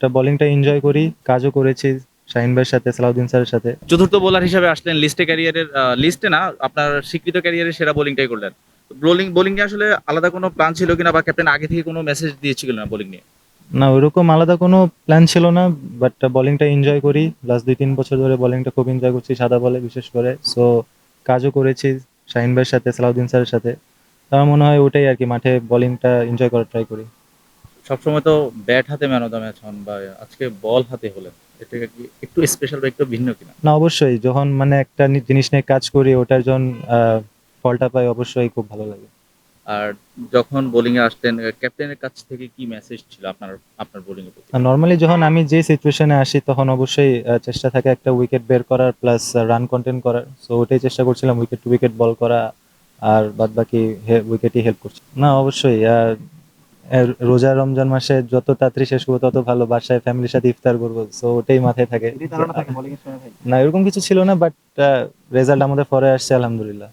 বোলিংটা enjoy করি, কাজও করেছি শাহিন ভাইয়ের সাথে, সালাউদ্দিন স্যারের সাথে। চতুর্থ বোলার হিসেবে আসলেন, লিস্টে ক্যারিয়ারের লিস্টে না, আপনার স্বীকৃত ক্যারিয়ারের সেরা বোলিংটাই করলেন। বোলিং এ আসলে আলাদা কোনো প্ল্যান ছিল কিনা, বা ক্যাপ্টেন আগে থেকে কোনো মেসেজ দিয়েছিল না বোলিং নিয়ে? না, ওইরকম আলাদা কোনো প্ল্যান ছিল না, বাট বোলিংটা এনজয় করি। লাস্ট 2-3 বছর ধরে বোলিংটা খুব এনজয় করছি, সাদা বলে বিশেষ করে। সো কাজও করেছি শাহিন ভাইয়ের সাথে, সালাউদ্দিন স্যারের সাথে। তো আমার মনে হয় ওটাই আরকি, মাঠে বোলিংটা এনজয় করার ট্রাই করি। সবসময় তো ব্যাট হাতে ম্যান অফ দ্য ম্যাচ হন, বা আজকে বল হাতে হলেন, এটা কি একটু স্পেশাল বা একটু ভিন্ন কিনা? না, অবশ্যই যখন মানে একটা জিনিস নিয়ে কাজ করি, ওটার যখন ফলটা পাই, অবশ্যই খুব ভালো লাগে। আর যখন বোলিং এ আসতেন, ক্যাপ্টেনের কাছ থেকে কি মেসেজ ছিল আপনার আপনার বোলিং এর প্রতি? আর নরমালি যখন আমি যে সিচুয়েশনে আসি, তখন অবশ্যই চেষ্টা থাকে একটা উইকেট বের করার, প্লাস রান কন্টেন্ট করার। সো ওটাই চেষ্টা করছিলাম, উইকেট টু উইকেট বল করা। আর বাদ বাকি উইকেটই হেল্প করছে। না, অবশ্যই রোজা রমজান মাসে যত তাড়াতাড়ি শেষ করবো তত ভালো, বাসায় ফ্যামিলির সাথে ইফতার করবো। সো ওটাই মাথায় থাকে। না, এরকম কিছু ছিল না, বাট রেজাল্ট আমাদের পরে আসছে, আলহামদুলিল্লাহ।